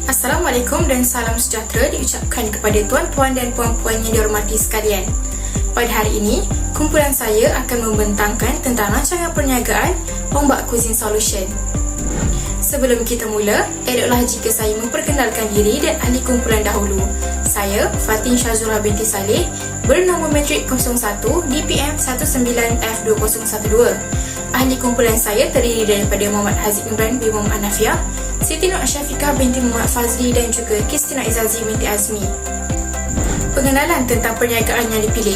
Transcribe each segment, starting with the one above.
Assalamualaikum dan salam sejahtera diucapkan kepada tuan-tuan dan puan-puan yang dihormati sekalian. Pada hari ini, kumpulan saya akan membentangkan tentang rancangan perniagaan Ombak Cuisine Solution. Sebelum kita mula, eloklah jika saya memperkenalkan diri dan ahli kumpulan dahulu. Saya, Fatin Syazura binti Saleh, bernombor metrik 01 DPM 19F2012. Ahli kumpulan saya terdiri daripada Muhammad Haziq Imran bin Muhammad Anafiah, Siti Nur Asyafiqah binti Muhammad Fazli dan juga Kristina Izazi binti Azmi. Pengenalan tentang perniagaan yang dipilih.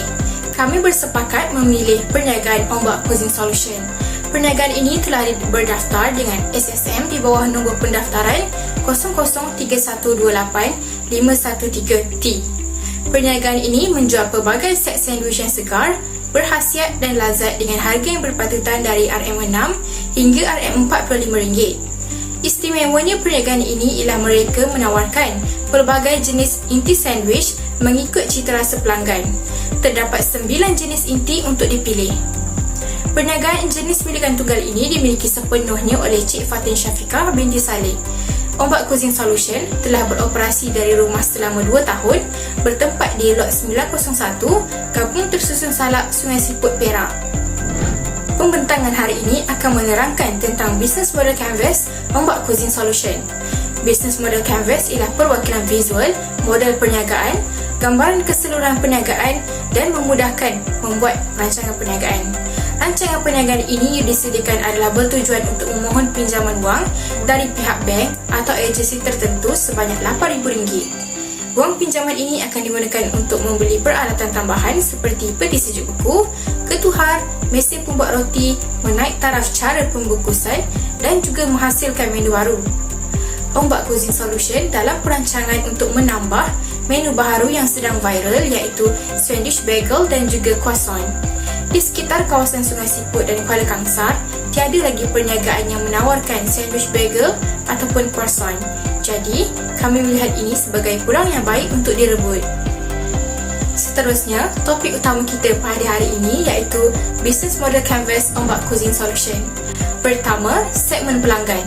Kami bersepakat memilih perniagaan Ombak Cuisine Solution. Perniagaan ini telah berdaftar dengan SSM di bawah nombor pendaftaran 003128-513T. Perniagaan ini menjual pelbagai set sandwich yang segar, berkhasiat dan lazat dengan harga yang berpatutan dari RM6 hingga RM45. Istimewanya perniagaan ini ialah mereka menawarkan pelbagai jenis inti sandwich mengikut cita rasa pelanggan. Terdapat 9 jenis inti untuk dipilih. Perniagaan jenis milikan tunggal ini dimiliki sepenuhnya oleh Cik Fatin Syafiqah binti Saleh. Ombak Cuisine Solution telah beroperasi dari rumah selama 2 tahun, bertempat di Lot 901, Kampung Tersusun Salak, Sungai Siput, Perak. Pembentangan hari ini akan menerangkan tentang Business Model Canvas Ombak Cuisine Solution. Business Model Canvas ialah perwakilan visual, model perniagaan, gambaran keseluruhan perniagaan dan memudahkan membuat rancangan perniagaan. Rancangan perniagaan ini disediakan adalah bertujuan untuk memohon pinjaman wang dari pihak bank atau agensi tertentu sebanyak RM8,000. Wang pinjaman ini akan digunakan untuk membeli peralatan tambahan seperti peti sejuk buku, ketuhar, mesin pembuat roti, menaik taraf cara pembungkusan dan juga menghasilkan menu baru. Ombak Cuisine Solution dalam perancangan untuk menambah menu baharu yang sedang viral iaitu sandwich bagel dan juga croissant. Di sekitar kawasan Sungai Siput dan Kuala Kangsar, tiada lagi perniagaan yang menawarkan sandwich bagel ataupun croissant. Jadi, kami melihat ini sebagai peluang yang baik untuk direbut. Seterusnya, topik utama kita pada hari ini iaitu Business Model Canvas Ombak Cuisine Solution. Pertama, segmen pelanggan.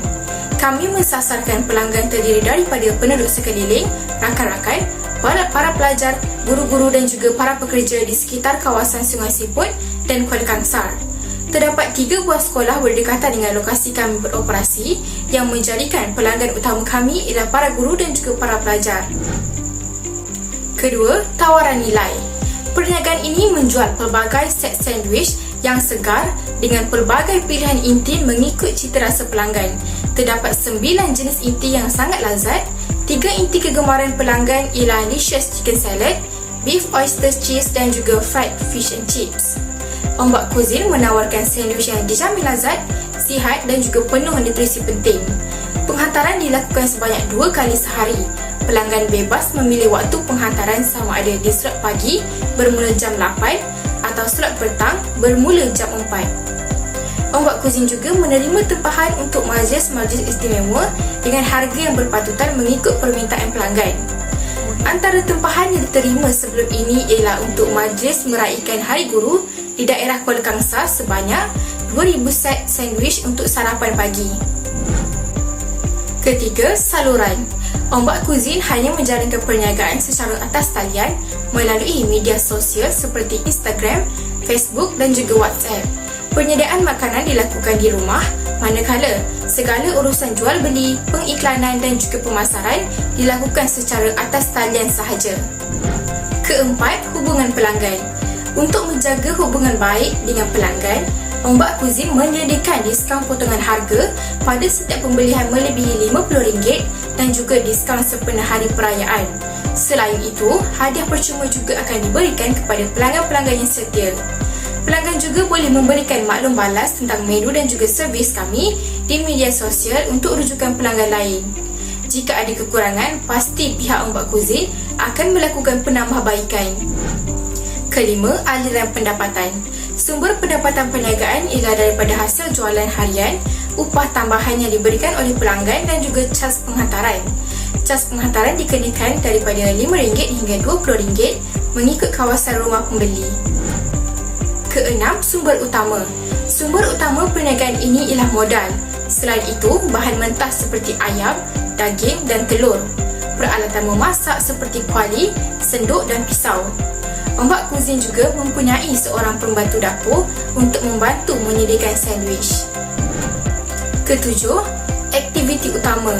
Kami mensasarkan pelanggan terdiri daripada penduduk sekeliling, rakan-rakan, para pelajar, guru-guru dan juga para pekerja di sekitar kawasan Sungai Siput dan Kuala Kangsar. Terdapat 3 buah sekolah berdekatan dengan lokasi kami beroperasi yang menjadikan pelanggan utama kami ialah para guru dan juga para pelajar. Kedua, tawaran nilai. Perniagaan ini menjual pelbagai set sandwich yang segar dengan pelbagai pilihan inti mengikut cita rasa pelanggan. Terdapat 9 jenis inti yang sangat lazat. 3 inti kegemaran pelanggan ialah Licious Chicken Salad, Beef Oyster Cheese dan juga Fried Fish and Chips. Ombak Cuisine menawarkan sandwich yang dijamin lazat, sihat dan juga penuh nutrisi penting. Penghantaran dilakukan sebanyak 2 kali sehari. Pelanggan bebas memilih waktu penghantaran sama ada di slot pagi bermula jam 8 atau slot petang bermula jam 4. Ombak Cuisine juga menerima tempahan untuk majlis-majlis istimewa dengan harga yang berpatutan mengikut permintaan pelanggan. Antara tempahan yang diterima sebelum ini ialah untuk majlis meraihkan Hari Guru di daerah Kuala Kangsar sebanyak 2,000 set sandwich untuk sarapan pagi. Ketiga, saluran. Ombak Cuisine hanya menjalankan perniagaan secara atas talian melalui media sosial seperti Instagram, Facebook dan juga WhatsApp. Penyediaan makanan dilakukan di rumah, manakala segala urusan jual beli, pengiklanan dan juga pemasaran dilakukan secara atas talian sahaja. Keempat, hubungan pelanggan. Untuk menjaga hubungan baik dengan pelanggan, Ombak Cuisine menyediakan diskaun potongan harga pada setiap pembelian melebihi RM50 dan juga diskaun sempena hari perayaan. Selain itu, hadiah percuma juga akan diberikan kepada pelanggan-pelanggan yang setia. Pelanggan juga boleh memberikan maklum balas tentang menu dan juga servis kami di media sosial untuk rujukan pelanggan lain. Jika ada kekurangan, pasti pihak Ombak Cuisine akan melakukan penambahbaikan. Kelima, aliran pendapatan. Sumber pendapatan perniagaan ialah daripada hasil jualan harian, upah tambahan yang diberikan oleh pelanggan dan juga cas penghantaran. Cas penghantaran dikenakan daripada RM5 hingga RM20 mengikut kawasan rumah pembeli. Keenam, sumber utama. Sumber utama perniagaan ini ialah modal. Selain itu, bahan mentah seperti ayam, daging dan telur. Peralatan memasak seperti kuali, senduk dan pisau. Ombak Cuisine juga mempunyai seorang pembantu dapur untuk membantu menyediakan sandwich. Ketujuh, aktiviti utama.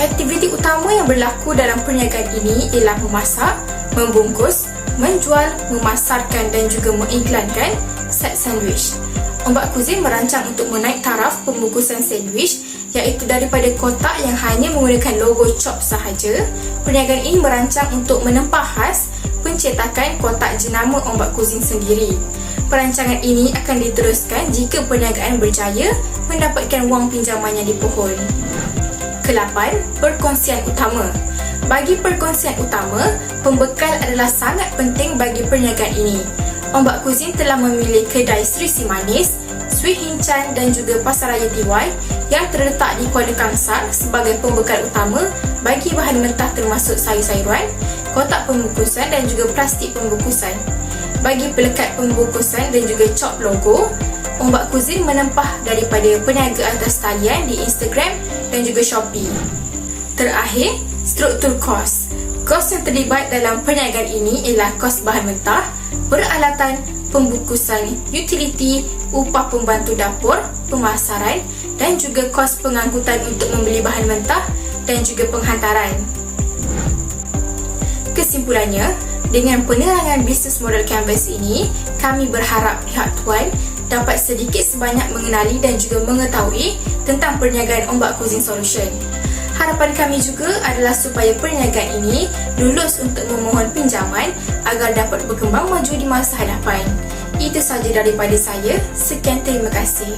Aktiviti utama yang berlaku dalam perniagaan ini ialah memasak, membungkus, menjual, memasarkan dan juga mengiklankan set sandwich. Ombak Cuisine merancang untuk menaik taraf pembungkusan sandwich, iaitu daripada kotak yang hanya menggunakan logo CHOP sahaja. Perniagaan ini merancang untuk menempah khas pencetakan kotak jenama Ombak Cuisine sendiri. Perancangan ini akan diteruskan jika perniagaan berjaya mendapatkan wang pinjaman yang dipohon. Ke-8, perkongsian utama. Bagi perkongsian utama, pembekal adalah sangat penting bagi perniagaan ini. Ombak Cuisine telah memilih kedai Sri Simanis, Sweet Hinchan dan juga Pasaraya TY yang terletak di Kuala Kangsar sebagai pembekal utama bagi bahan mentah termasuk sayur-sayuran, kotak pembungkusan dan juga plastik pembungkusan. Bagi pelekat pembungkusan dan juga CHOP logo, Ombak Cuisine menempah daripada peniaga atas talian di Instagram dan juga Shopee. Terakhir, struktur kos. Kos yang terlibat dalam perniagaan ini ialah kos bahan mentah, peralatan, pembungkusan, utility, upah pembantu dapur, pemasaran dan juga kos pengangkutan untuk membeli bahan mentah dan juga penghantaran. Kesimpulannya, dengan penerangan bisnes model Canvas ini, kami berharap pihak tuan dapat sedikit sebanyak mengenali dan juga mengetahui tentang perniagaan Ombak Cuisine Solution. Harapan kami juga adalah supaya perniagaan ini lulus untuk memohon pinjaman agar dapat berkembang maju di masa hadapan. Itu sahaja daripada saya. Sekian, terima kasih.